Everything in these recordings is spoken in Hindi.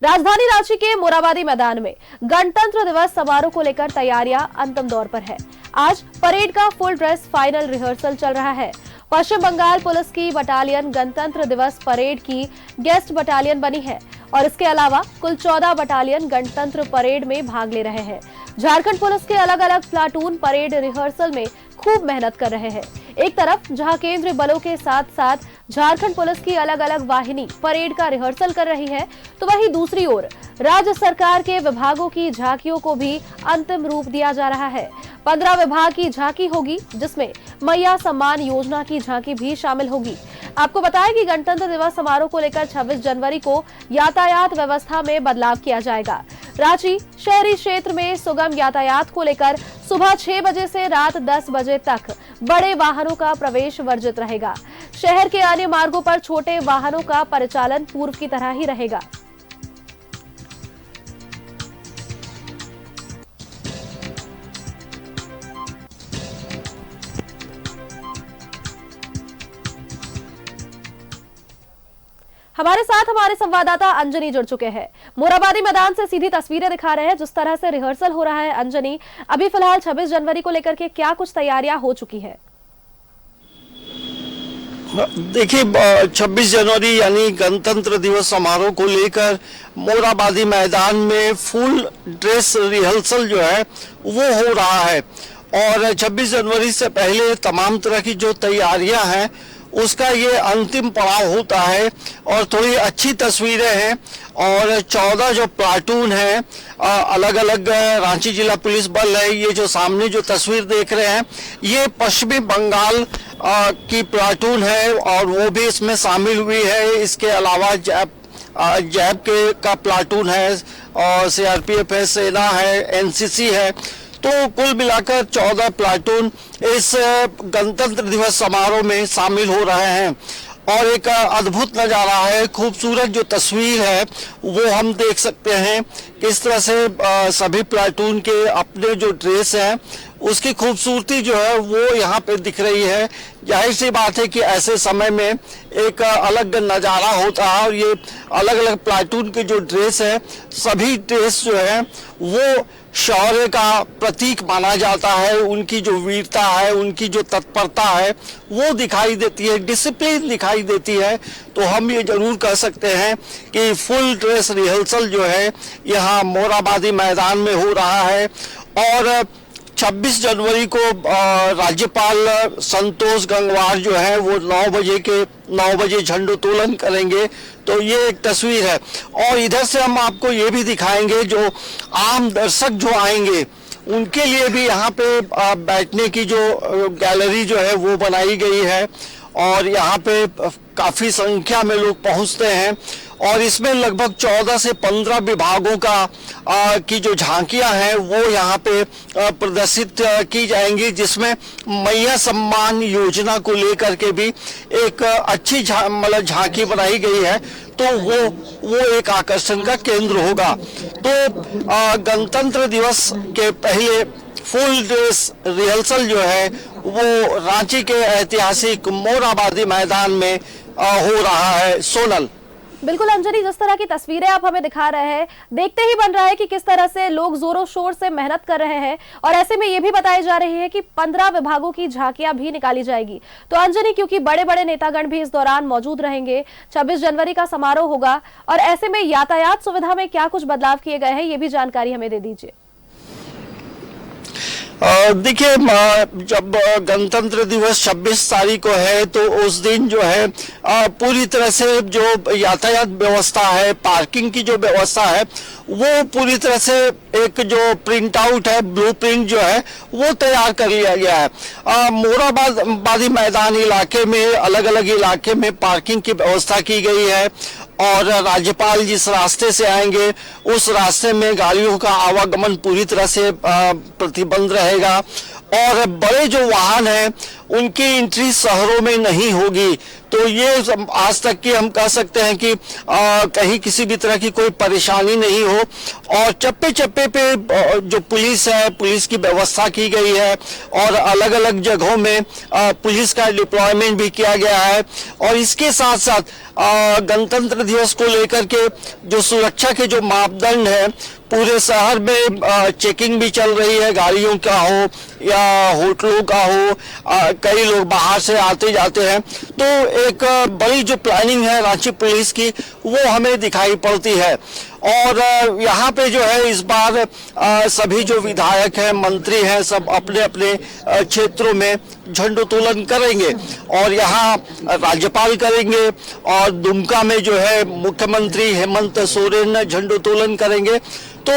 राजधानी रांची के मोराबादी मैदान में गणतंत्र दिवस समारोह को लेकर तैयारियां अंतिम दौर पर है। आज परेड का फुल ड्रेस फाइनल रिहर्सल चल रहा है। पश्चिम बंगाल पुलिस की बटालियन गणतंत्र दिवस परेड की गेस्ट बटालियन बनी है और इसके अलावा कुल 14 बटालियन गणतंत्र परेड में भाग ले रहे हैं। झारखंड पुलिस के अलग अलग प्लाटून परेड रिहर्सल में खूब मेहनत कर रहे हैं। एक तरफ जहां केंद्रीय बलों के साथ साथ झारखंड पुलिस की अलग अलग वाहिनी परेड का रिहर्सल कर रही है, तो वहीं दूसरी ओर राज्य सरकार के विभागों की झांकियों को भी अंतिम रूप दिया जा रहा है। 15 विभाग की झांकी होगी, जिसमें मैया सम्मान योजना की झांकी भी शामिल होगी। आपको बताएं कि गणतंत्र दिवस समारोह को लेकर 26 जनवरी को यातायात व्यवस्था में बदलाव किया जाएगा। रांची शहरी क्षेत्र में सुगम यातायात को लेकर सुबह 6 बजे से रात 10 बजे तक बड़े वाहनों का प्रवेश वर्जित रहेगा। शहर के अन्य मार्गों पर छोटे वाहनों का परिचालन पूर्व की तरह ही रहेगा। हमारे साथ हमारे संवाददाता अंजनी जुड़ चुके हैं। मोराबादी मैदान से सीधी तस्वीरें दिखा रहे हैं जिस तरह से रिहर्सल हो रहा है। अंजनी, अभी फिलहाल 26 जनवरी को लेकर के क्या कुछ तैयारियां हो चुकी है? देखिए, 26 जनवरी यानी गणतंत्र दिवस समारोह को लेकर मोराबादी मैदान में फुल ड्रेस रिहर्सल जो है वो हो रहा है और 26 जनवरी से पहले तमाम तरह की जो तैयारियां हैं उसका ये अंतिम पड़ाव होता है और थोड़ी अच्छी तस्वीरें हैं। और 14 जो प्लाटून है, अलग अलग रांची जिला पुलिस बल है। ये जो सामने जो तस्वीर देख रहे हैं ये पश्चिमी बंगाल की प्लाटून है और वो भी इसमें शामिल हुई है। इसके अलावा जैब के का प्लाटून है और सीआरपीएफ है, सेना है, एनसीसी है। तो कुल मिलाकर 14 प्लाटून इस गणतंत्र दिवस समारोह में शामिल हो रहे हैं और एक अद्भुत नज़ारा है। खूबसूरत जो तस्वीर है वो हम देख सकते हैं किस तरह से सभी प्लाटून के अपने जो ड्रेस हैं उसकी खूबसूरती जो है वो यहाँ पे दिख रही है। जाहिर सी बात है कि ऐसे समय में एक अलग नज़ारा होता है और ये अलग अलग प्लाटून के जो ड्रेस है, सभी ड्रेस जो है वो शौर्य का प्रतीक माना जाता है। उनकी जो वीरता है, उनकी जो तत्परता है वो दिखाई देती है, डिसिप्लिन दिखाई देती है। तो हम ये जरूर कह सकते हैं कि फुल ड्रेस रिहर्सल जो है यहाँ मोराबादी मैदान में हो रहा है। और 26 जनवरी को राज्यपाल संतोष गंगवार जो है वो 9 बजे झंडोत्तोलन करेंगे। तो ये एक तस्वीर है और इधर से हम आपको ये भी दिखाएंगे जो आम दर्शक जो आएंगे उनके लिए भी यहाँ पे बैठने की जो गैलरी जो है वो बनाई गई है और यहाँ पे काफी संख्या में लोग पहुँचते हैं और इसमें लगभग 14 से 15 विभागों की जो झांकियां हैं वो यहाँ पे प्रदर्शित की जाएंगी, जिसमें मैया सम्मान योजना को लेकर के भी एक अच्छी मतलब झांकी बनाई गई है। तो वो एक आकर्षण का केंद्र होगा। तो गणतंत्र दिवस के पहले फुल ड्रेस रिहर्सल जो है वो रांची के ऐतिहासिक मोराबादी मैदान में हो रहा है। सोनल। बिल्कुल अंजनी, जिस तरह की तस्वीरें आप हमें दिखा रहे हैं, देखते ही बन रहा है कि किस तरह से लोग जोरों शोर से मेहनत कर रहे हैं और ऐसे में ये भी बताई जा रही है कि 15 विभागों की झांकियां भी निकाली जाएगी। तो अंजनी, क्योंकि बड़े बड़े नेतागण भी इस दौरान मौजूद रहेंगे, 26 जनवरी का समारोह होगा और ऐसे में यातायात सुविधा में क्या कुछ बदलाव किए गए हैं, ये भी जानकारी हमें दे दीजिए। देखिए, जब गणतंत्र दिवस 26 तारीख को है तो उस दिन जो है पूरी तरह से जो यातायात व्यवस्था है, पार्किंग की जो व्यवस्था है वो पूरी तरह से एक जो प्रिंट आउट है, ब्लूप्रिंट जो है वो तैयार कर लिया गया है। मोराबादी मैदान इलाके में अलग अलग इलाके में पार्किंग की व्यवस्था की गई है और राज्यपाल जिस रास्ते से आएंगे उस रास्ते में गाड़ियों का आवागमन पूरी तरह से प्रतिबंध रहेगा और बड़े जो वाहन हैं उनकी एंट्री शहरों में नहीं होगी। तो ये आज तक की हम कह सकते हैं कि कहीं किसी भी तरह की कोई परेशानी नहीं हो और चप्पे चप्पे पे जो पुलिस है, पुलिस की व्यवस्था की गई है और अलग अलग जगहों में पुलिस का डिप्लॉयमेंट भी किया गया है। और इसके साथ साथ गणतंत्र दिवस को लेकर के जो सुरक्षा के जो मापदंड है, पूरे शहर में चेकिंग भी चल रही है, गाड़ियों का हो या होटलों का हो, कई लोग बाहर से आते जाते हैं। तो एक बड़ी जो प्लानिंग है रांची पुलिस की वो हमें दिखाई पड़ती है। और यहाँ पे जो है इस बार सभी जो विधायक हैं, मंत्री हैं, सब अपने अपने क्षेत्रों में झंडोत्तोलन करेंगे और यहाँ राज्यपाल करेंगे और दुमका में जो है मुख्यमंत्री हेमंत सोरेन झंडोत्तोलन करेंगे। तो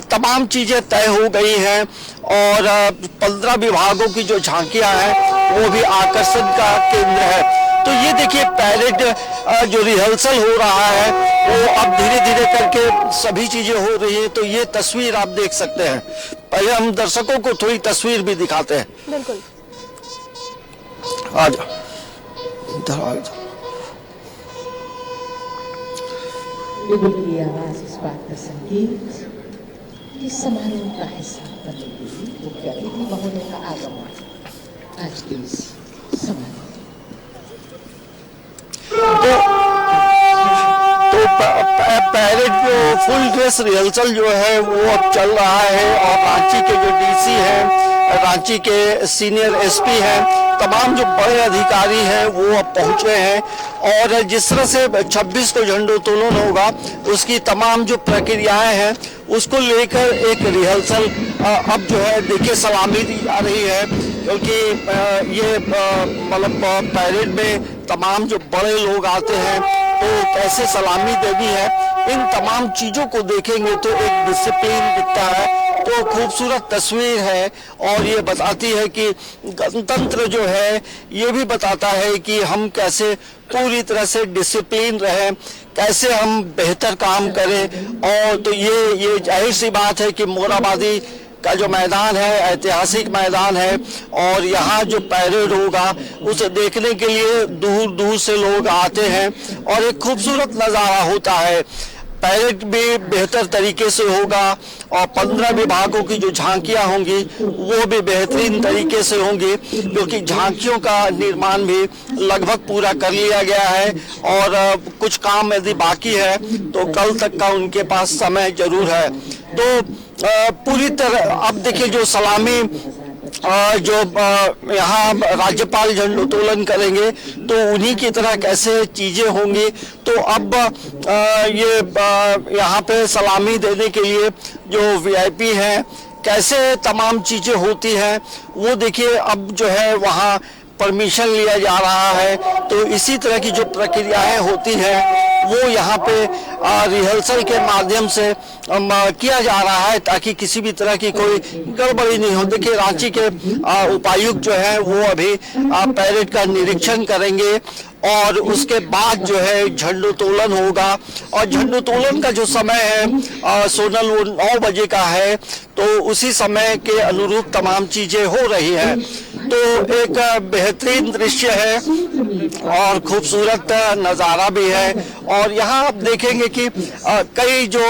तमाम चीजें तय हो गई हैं और 15 विभागों की जो झांकियां हैं वो भी आकर्षण का केंद्र है। तो ये देखिए पैरेड जो रिहर्सल हो रहा है वो अब धीरे धीरे करके सभी चीजें हो रही है। तो ये तस्वीर आप देख सकते हैं। पहले हम दर्शकों को थोड़ी तस्वीर भी दिखाते हैं। बिल्कुल, आ जाओ, इधर आ जाओ। बिगुल की आवाज इस बात का संकेत कि समारोह का हिस्सा बनेगी मुख्य अतिथि महोदय का आगमन आज के इस समारोह। तो पैरेड जो फुल ड्रेस रिहर्सल जो है वो अब चल रहा है और रांची के जो डीसी हैं, रांची के सीनियर एसपी हैं, तमाम जो बड़े अधिकारी हैं वो अब पहुंचे हैं और जिस तरह से 26 को झंडोत्तोलन होगा उसकी तमाम जो प्रक्रियाएं हैं उसको लेकर एक रिहर्सल अब जो है देखिए सलामी दी जा रही है। क्योंकि ये मतलब पैरेड में तमाम जो बड़े लोग आते हैं तो कैसे सलामी देनी है, इन तमाम चीजों को देखेंगे तो एक डिसिप्लिन दिखता है। तो खूबसूरत तस्वीर है और ये बताती है कि गणतंत्र जो है ये भी बताता है कि हम कैसे पूरी तरह से डिसिप्लिन रहें, कैसे हम बेहतर काम करें। और तो ये जाहिर सी बात है कि मोरहाबादी का जो मैदान है ऐतिहासिक मैदान है और यहाँ जो पैरेड होगा उसे देखने के लिए दूर दूर से लोग आते हैं और एक खूबसूरत नज़ारा होता है। पैरेड भी बेहतर तरीके से होगा और 15 विभागों की जो झांकियां होंगी वो भी बेहतरीन तरीके से होंगी, क्योंकि झांकियों का निर्माण भी लगभग पूरा कर लिया गया है और कुछ काम यदि बाकी है तो कल तक का उनके पास समय जरूर है। तो पूरी तरह अब देखिए जो सलामी जो यहाँ राज्यपाल झंडोत्तोलन करेंगे तो उन्हीं की तरह कैसे चीजें होंगी। तो अब ये यहाँ पे सलामी देने के लिए जो वीआईपी हैं कैसे तमाम चीजें होती हैं वो देखिए अब जो है वहाँ परमिशन लिया जा रहा है। तो इसी तरह की जो प्रक्रियाएं होती हैं वो यहाँ पे रिहर्सल के माध्यम से किया जा रहा है ताकि किसी भी तरह की कोई गड़बड़ी नहीं हो। देखिए रांची के उपायुक्त जो है वो अभी पैरेड का निरीक्षण करेंगे और उसके बाद जो है झंडोत्तोलन होगा और झंडोत्तोलन का जो समय है सोनल वो 9 बजे का है। तो उसी समय के अनुरूप तमाम चीजें हो रही हैं। तो एक बेहतरीन दृश्य है और खूबसूरत नज़ारा भी है। और यहाँ आप देखेंगे कि कई जो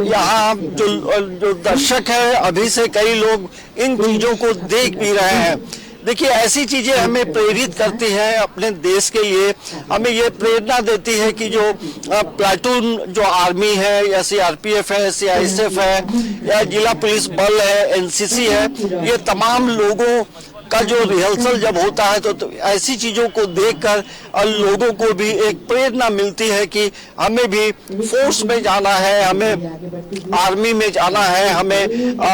यहाँ जो दर्शक है अभी से कई लोग इन चीजों को देख भी रहे हैं। देखिए ऐसी चीजें हमें प्रेरित करती हैं अपने देश के लिए, हमें ये प्रेरणा देती है कि जो प्लाटून जो आर्मी है या सीआरपीएफ है, सीआईएसएफ है या जिला पुलिस बल है, एनसीसी है, ये तमाम लोगों का जो रिहर्सल जब होता है तो ऐसी चीजों को देखकर लोगों को भी एक प्रेरणा मिलती है कि हमें भी फोर्स में जाना है, हमें आर्मी में जाना है, हमें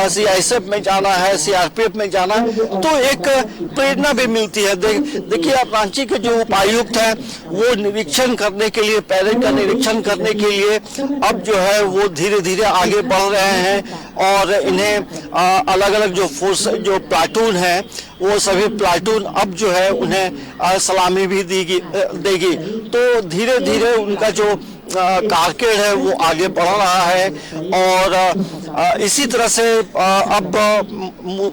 सीआईएसएफ में जाना है, सीआरपीएफ में जाना है। तो एक प्रेरणा भी मिलती है। देखिए आप रांची के जो उपायुक्त हैं वो निरीक्षण करने के लिए, पैरेड का निरीक्षण करने के लिए अब जो है वो धीरे धीरे आगे बढ़ रहे हैं और इन्हें अलग अलग जो फोर्स जो प्लाटून है वो सभी प्लाटून अब जो है उन्हें सलामी भी देगी। तो धीरे धीरे उनका जो कारकेड है वो आगे बढ़ रहा है और इसी तरह से अब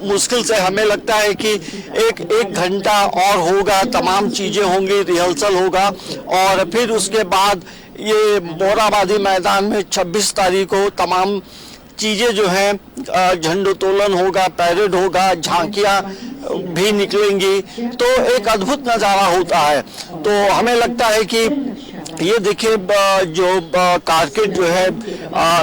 मुश्किल से हमें लगता है कि एक घंटा और होगा, तमाम चीजें होंगी, रिहर्सल होगा और फिर उसके बाद ये मोरहाबादी मैदान में 26 तारीख को तमाम चीजें जो है झंडोत्तोलन होगा, परेड होगा, झांकियां भी निकलेंगी, तो एक अद्भुत नजारा होता है। तो हमें लगता है कि ये देखिए जो कारकेड जो है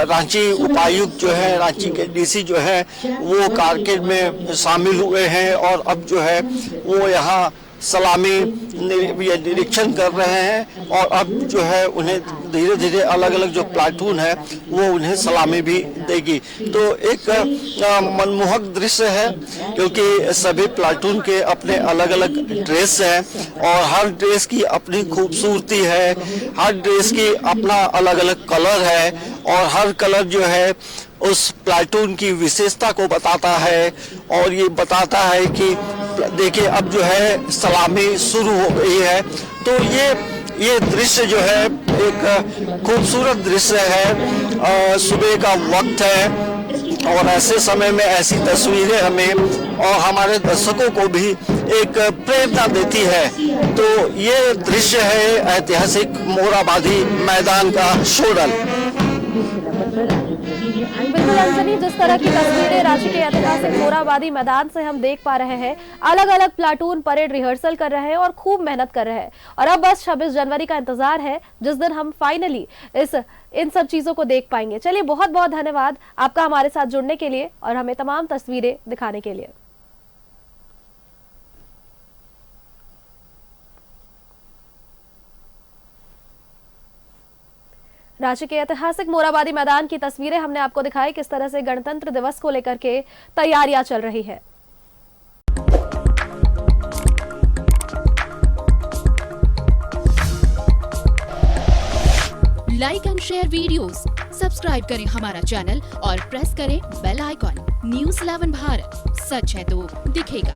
रांची उपायुक्त जो है, रांची के डीसी जो है वो कारकेड में शामिल हुए हैं और अब जो है वो यहाँ सलामी निरीक्षण कर रहे हैं और अब जो है उन्हें धीरे धीरे अलग अलग जो प्लाटून है वो उन्हें सलामी भी देगी। तो एक मनमोहक दृश्य है क्योंकि सभी प्लाटून के अपने अलग अलग ड्रेस हैं और हर ड्रेस की अपनी खूबसूरती है, हर ड्रेस की अपना अलग अलग कलर है और हर कलर जो है उस प्लाटून की विशेषता को बताता है और ये बताता है कि देखिए अब जो है सलामी शुरू हो गई है। तो ये दृश्य जो है एक खूबसूरत दृश्य है। सुबह का वक्त है और ऐसे समय में ऐसी तस्वीरें हमें और हमारे दर्शकों को भी एक प्रेरणा देती है। तो ये दृश्य है ऐतिहासिक मोरहाबादी मैदान का शोडल। बिल्कुल अंजनी, जिस तरह की तस्वीरें रांची के ऐतिहासिक मोरहाबादी मैदान से हम देख पा रहे हैं, अलग अलग प्लाटून परेड रिहर्सल कर रहे हैं और खूब मेहनत कर रहे हैं और अब बस 26 जनवरी का इंतजार है जिस दिन हम फाइनली इन सब चीजों को देख पाएंगे। चलिए, बहुत बहुत धन्यवाद आपका हमारे साथ जुड़ने के लिए और हमें तमाम तस्वीरें दिखाने के लिए। रांची के ऐतिहासिक मोरहाबादी मैदान की तस्वीरें हमने आपको दिखाई, किस तरह से गणतंत्र दिवस को लेकर के तैयारियां चल रही है। Like and share videos, subscribe करें हमारा चैनल और प्रेस करें बेल आइकॉन। न्यूज़ 11 भारत, सच है तो दिखेगा।